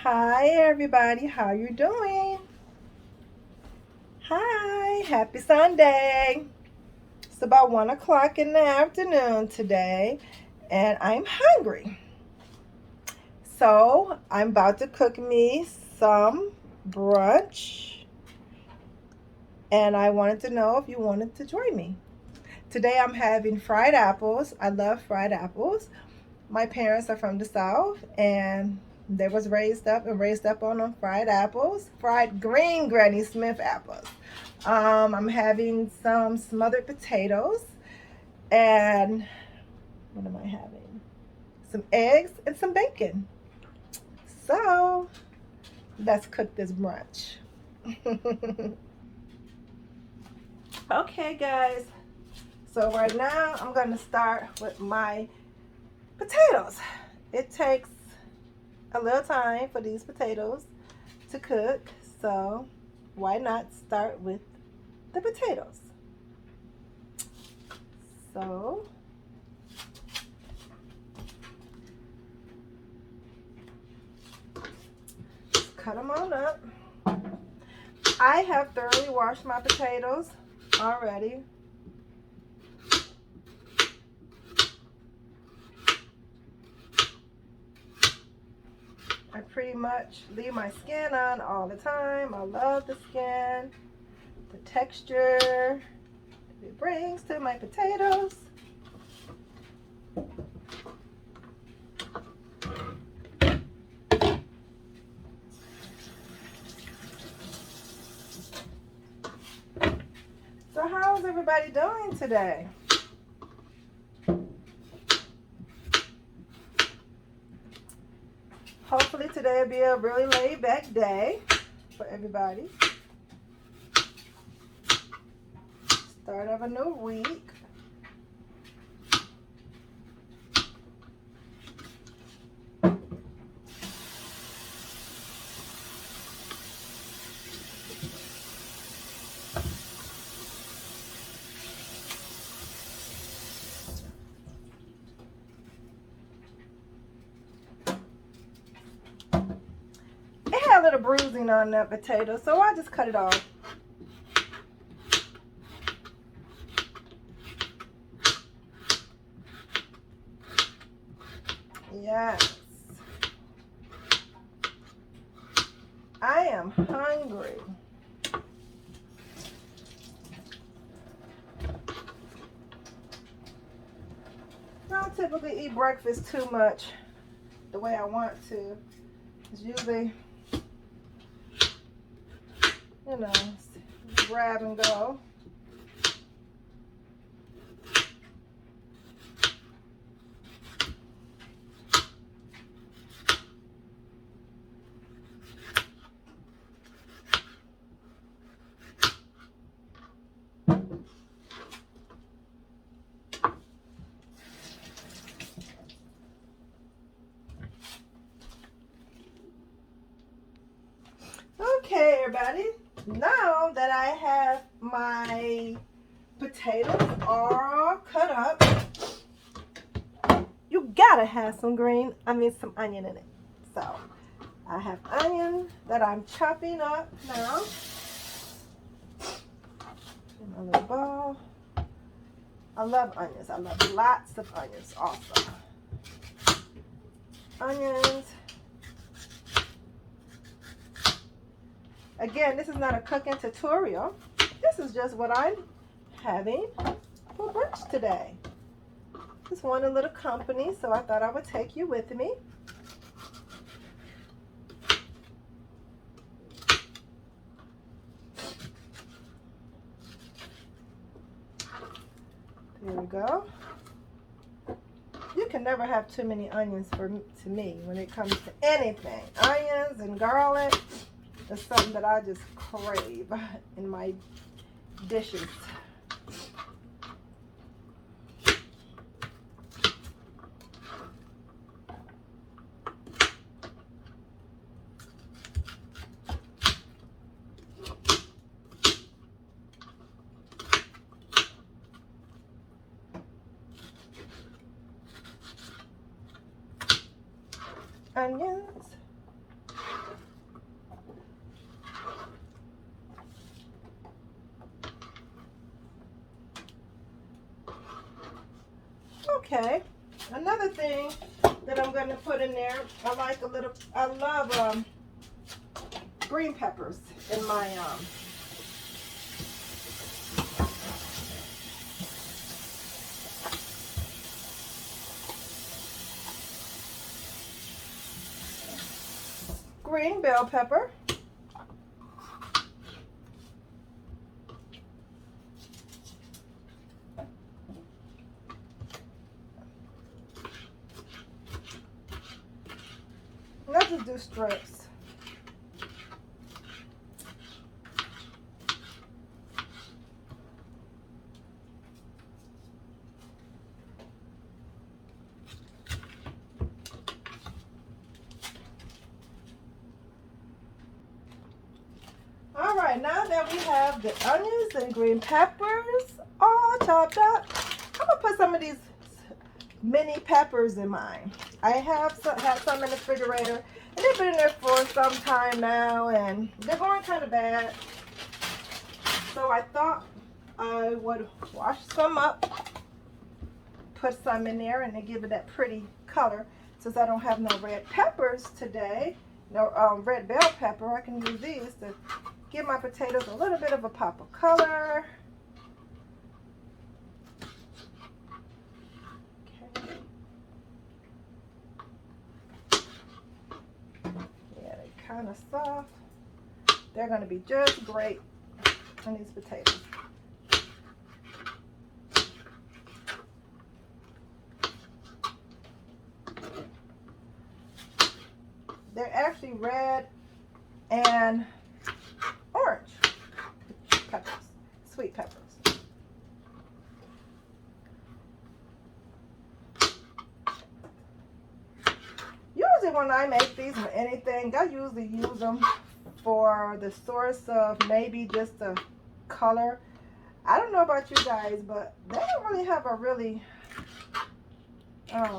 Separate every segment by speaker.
Speaker 1: Hi everybody, how you doing? Hi, happy Sunday. It's about 1 o'clock in the afternoon today, and I'm hungry. So I'm about to cook me some brunch, and I wanted to know if you wanted to join me. Today I'm having fried apples. I love fried apples. My parents are from the South, and they was raised up on them fried apples, fried green Granny Smith apples. I'm having some smothered potatoes, and what am I having? Some eggs and some bacon. So let's cook this brunch. Okay, guys. So right now I'm gonna start with my potatoes. It takes a little time for these potatoes to cook, so why not start with the potatoes? So cut them on up. I have thoroughly washed my potatoes already. I pretty much leave my skin on all the time. I love the skin, the texture it brings to my potatoes. So how's everybody doing today? Hopefully today will be a really laid back day for everybody. Start of a new week. It had a little bruising on that potato, so I just cut it off. Yes. I am hungry. I don't typically eat breakfast too much the way I want to. It's usually, you know, grab and go. Okay, everybody. Now that I have my potatoes all cut up, you gotta have some some onion in it. So I have onion that I'm chopping up now. In my little bowl. I love onions. I love lots of onions also. Onions. Again, this is not a cooking tutorial. This is just what I'm having for brunch today. Just wanted a little company, so I thought I would take you with me. There we go. You can never have too many onions to me when it comes to anything. Onions and garlic is something that I just crave in my dishes. Onions. Okay. Another thing that I'm going to put in there, I love green peppers in my green bell pepper. Let's just do strips. All right, now that we have the onions and green peppers all chopped up, I'm gonna put some of these mini peppers in mine. I have some in the refrigerator, and they've been in there for some time now, and they're going kind of bad. So I thought I would wash some up, put some in there, and then give it that pretty color. Since I don't have no red peppers today, no red bell pepper, I can use these to give my potatoes a little bit of a pop of color. Okay. Yeah, they're kind of soft. They're going to be just great on these potatoes. They're actually red and orange peppers, sweet peppers. Usually when I make these or anything, I usually use them for the source of maybe just the color. I don't know about you guys, but they don't really have a really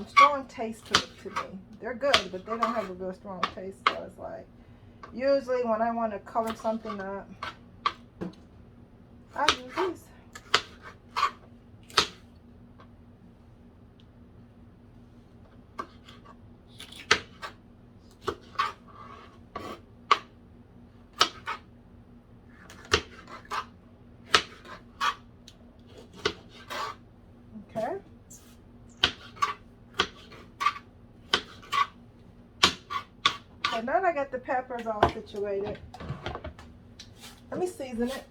Speaker 1: strong taste to me. They're good, but they don't have a real strong taste. So it's like, usually when I want to color something up, I use these. Okay. So now that I got the peppers all situated, let me season it.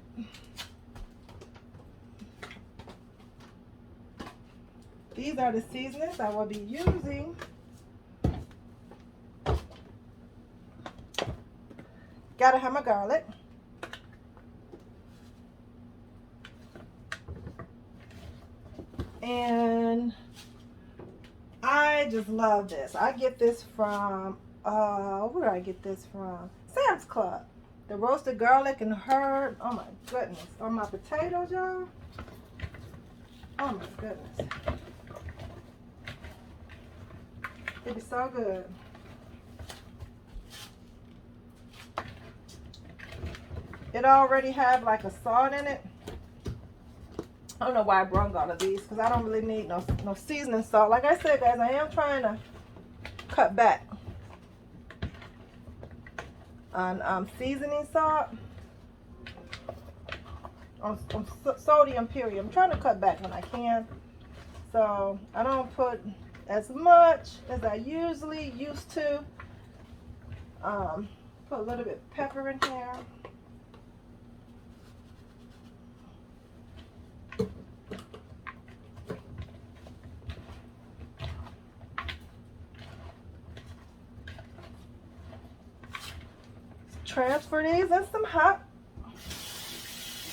Speaker 1: These are the seasonings I will be using. Gotta have my garlic. And I just love this. I get this from, where do I get this from? Sam's Club. The roasted garlic and herb. Oh my goodness. On my potatoes, y'all. Oh my goodness. It'd be so good. It already have like a salt in it. I don't know why I brought all of these because I don't really need no seasoning salt. Like I said, guys, I am trying to cut back on seasoning salt, on sodium period. I'm trying to cut back when I can. So I don't put as much as I usually used to. Put a little bit of pepper in here. Transfer these in some hot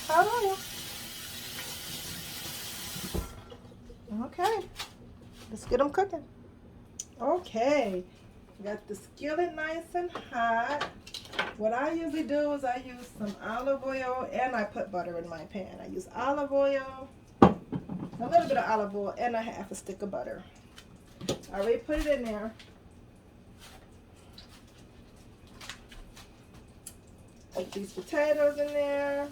Speaker 1: oil. Okay, let's get them cooking. Okay, got the skillet nice and hot. What I usually do is I use some olive oil and I put butter in my pan. I use olive oil, a little bit of olive oil, and a half a stick of butter. I already put it in there. Put these potatoes in there.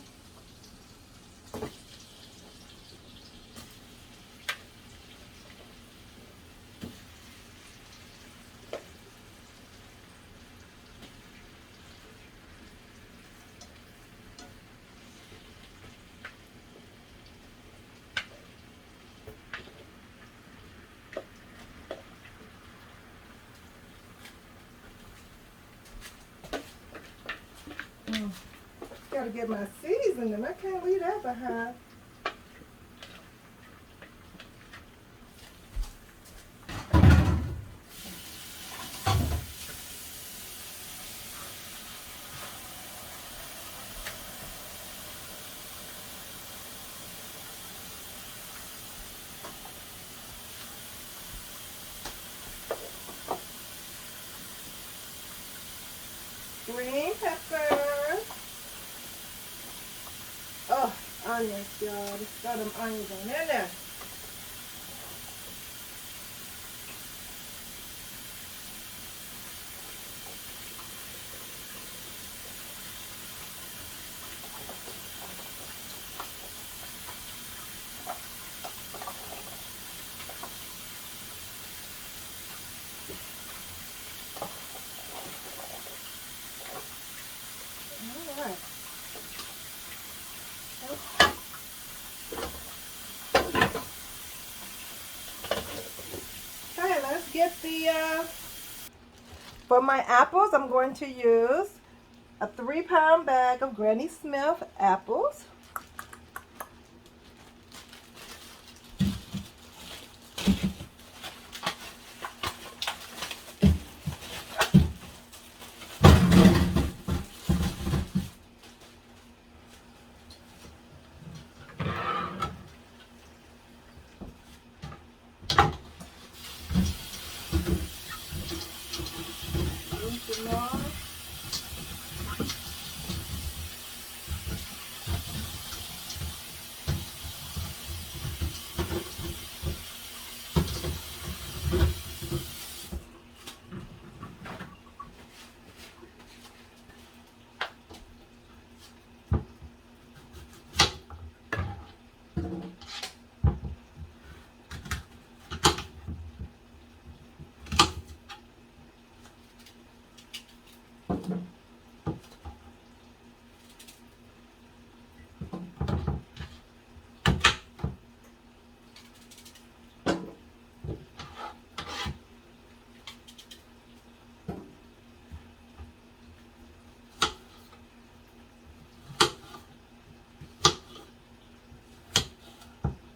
Speaker 1: to get my seasoning. I can't leave that behind. Green pepper. Oh, onions, y'all. Just got them onions on in there. All right. Okay, let's get the, for my apples, I'm going to use a 3-pound bag of Granny Smith apples.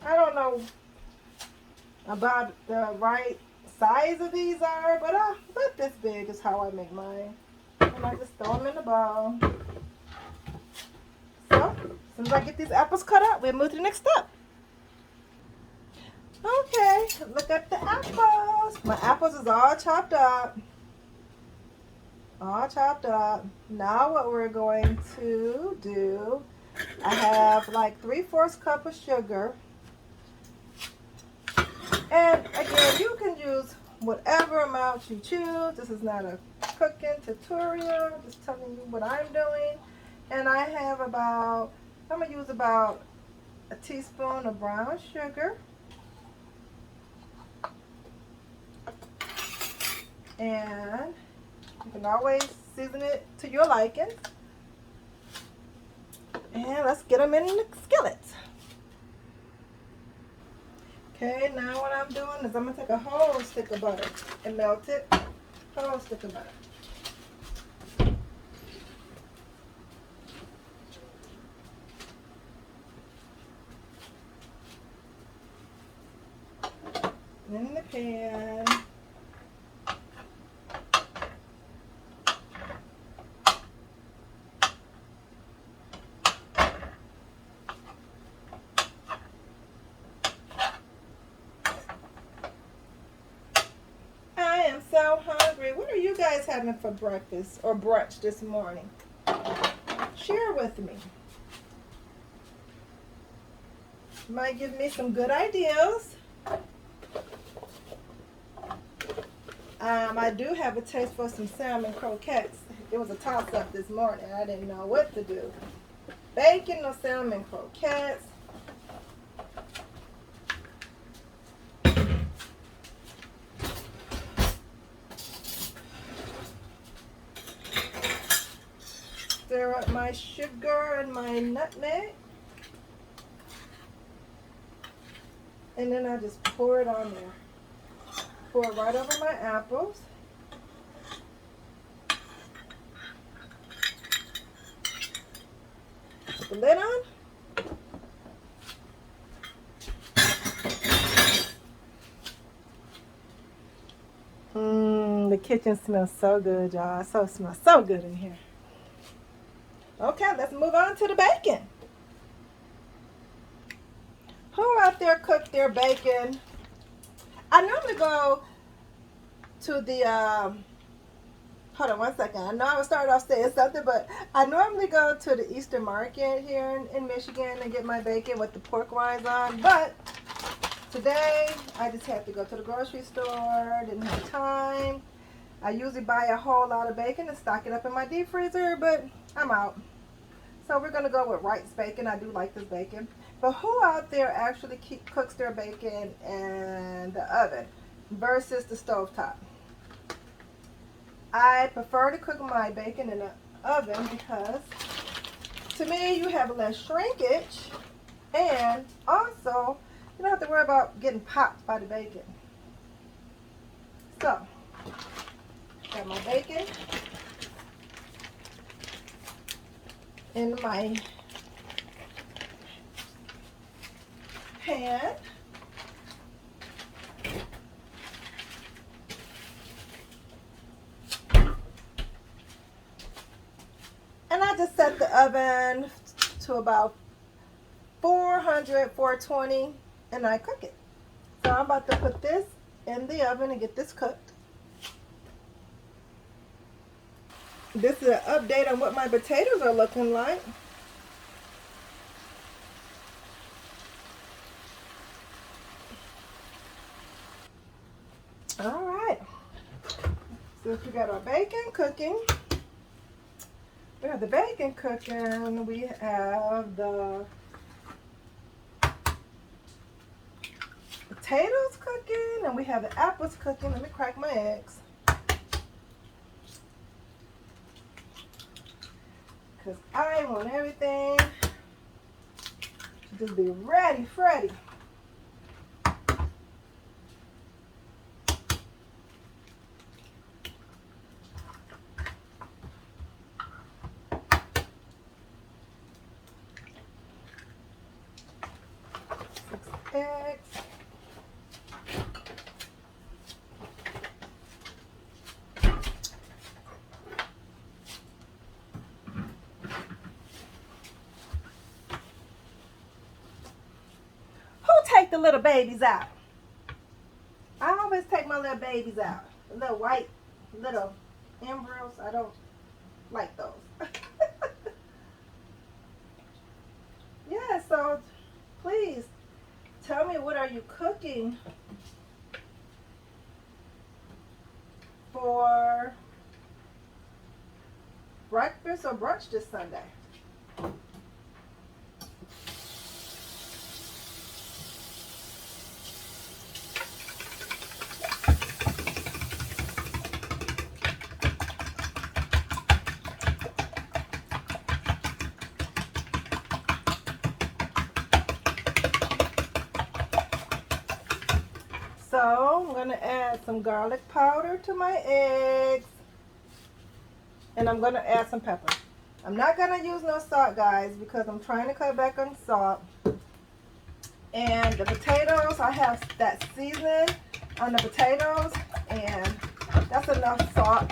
Speaker 1: I don't know about the right size of these are, but about this big is how I make mine. And I just throw them in the bowl. So, as soon as I get these apples cut up, we'll move to the next step. Okay, look at the apples. My apples is all chopped up. All chopped up. Now what we're going to do, I have like 3/4 cup of sugar. And again, you can use whatever amount you choose. This is not a cooking tutorial, just telling you what I'm doing. And I have about, I'm going to use about a teaspoon of brown sugar. And you can always season it to your liking. And let's get them in the skillet. Okay, now what I'm doing is I'm going to take a whole stick of butter and melt it. Whole stick of butter. In the pan. I am so hungry. What are you guys having for breakfast or brunch this morning? Share with me. Might give me some good ideas. I do have a taste for some salmon croquettes. It was a toss-up this morning. I didn't know what to do. Bacon or salmon croquettes. Stir up my sugar and my nutmeg. And then I just pour it on there. Pour it right over my apples. the lid on. The kitchen smells so good, y'all. It smells so good in here. Okay, let's move on to the bacon. Who out there cook their bacon? I normally go to the, hold on one second. I know I was starting off saying something, but I normally go to the Eastern Market here in Michigan and get my bacon with the pork rinds on. But today, I just had to go to the grocery store. Didn't have time. I usually buy a whole lot of bacon and stock it up in my deep freezer, but I'm out. So we're going to go with Wright's bacon. I do like this bacon. But who out there actually cooks their bacon in the oven versus the stovetop? I prefer to cook my bacon in the oven because to me you have less shrinkage and also you don't have to worry about getting popped by the bacon. So, got my bacon in my pan. And I just set the oven to about 400, 420, and I cook it. So I'm about to put this in the oven and get this cooked. This is an update on what my potatoes are looking like. All right. So we got our bacon cooking. We have the bacon cooking. We have the potatoes cooking, and we have the apples cooking. Let me crack my eggs. Because I want everything to just be ready, Freddy. Eggs. Who take the little babies out? I always take my little babies out. The little white little embryos. I don't like those. Yeah, so please tell me, what are you cooking for breakfast or brunch this Sunday? So I'm going to add some garlic powder to my eggs. And I'm going to add some pepper. I'm not going to use no salt, guys, because I'm trying to cut back on salt. And the potatoes, I have that seasoning on the potatoes. And that's enough salt.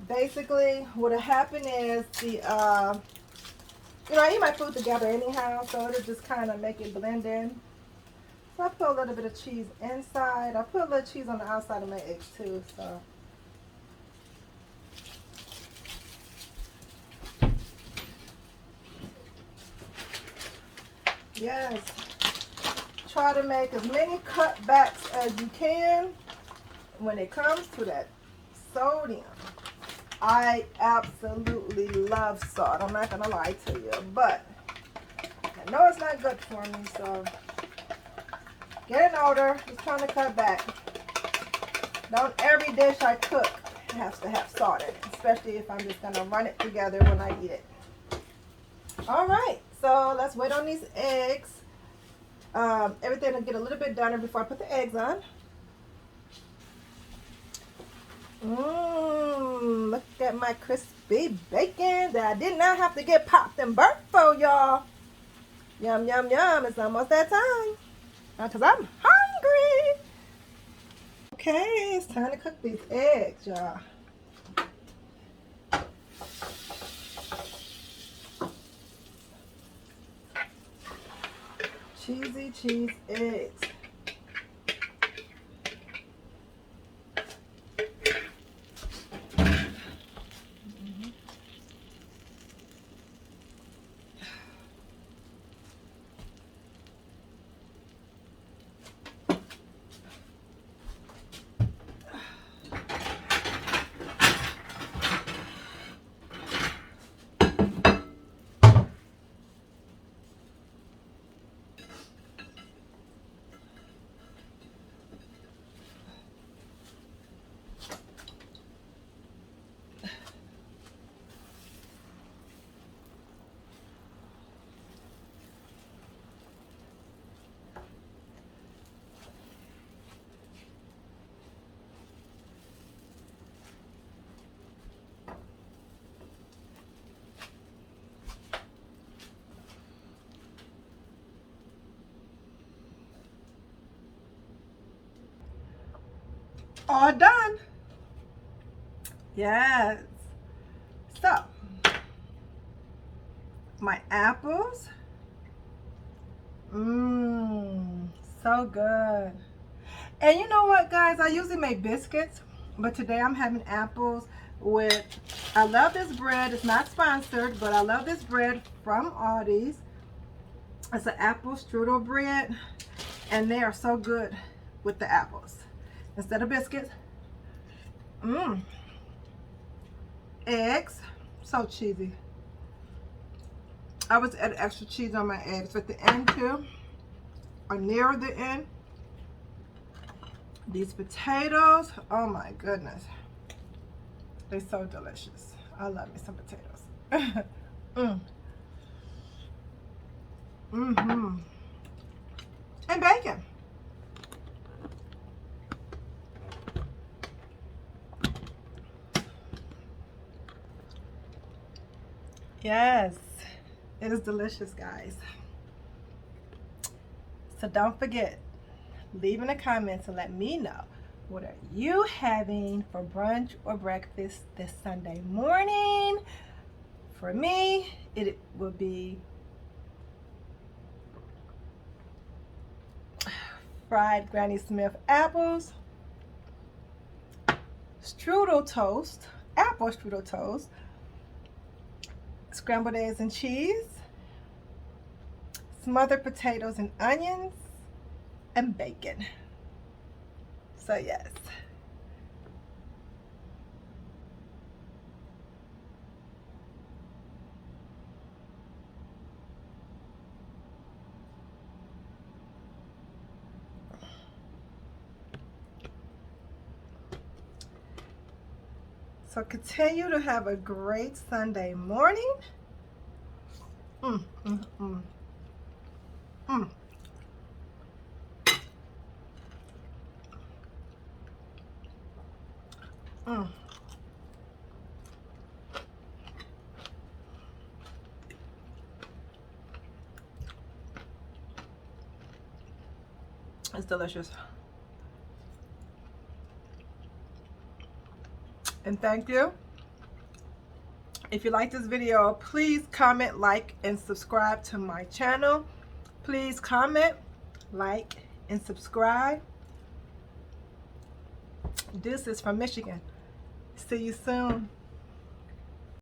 Speaker 1: Basically, what'll happen is I eat my food together anyhow, so it'll just kind of make it blend in. So I put a little bit of cheese inside. I put a little cheese on the outside of my eggs too. So yes, try to make as many cutbacks as you can when it comes to that sodium. I absolutely love salt. I'm not gonna lie to you, but I know it's not good for me, so getting older, just trying to cut back. Don't every dish I cook has to have salt in it, especially if I'm just going to run it together when I eat it. All right, so let's wait on these eggs. Everything will get a little bit done before I put the eggs on. Look at my crispy bacon that I did not have to get popped and burnt for, y'all. Yum, yum, yum. It's almost that time. Because I'm hungry. Okay, it's time to cook these eggs, y'all. Cheesy cheese eggs. All done. Yes. So, my apples. So good. And you know what, guys? I usually make biscuits, but today I'm having apples with, I love this bread. It's not sponsored, but I love this bread from Aldi's. It's an apple strudel bread, and they are so good with the apples. Instead of biscuits, eggs, so cheesy. I was add extra cheese on my eggs at the end too, or near the end. These potatoes, oh my goodness, they're so delicious. I love me some potatoes. And bacon. Yes, it is delicious, guys. So don't forget, leave in the comments and let me know, what are you having for brunch or breakfast this Sunday morning? For me, it will be fried Granny Smith apples, strudel toast, apple strudel toast, scrambled eggs and cheese, smothered potatoes and onions, and bacon. So yes. So continue to have a great Sunday morning. It's delicious. And thank you. If you like this video, please comment, like, and subscribe to my channel. Please comment, like, and subscribe. This is from Michigan. See you soon.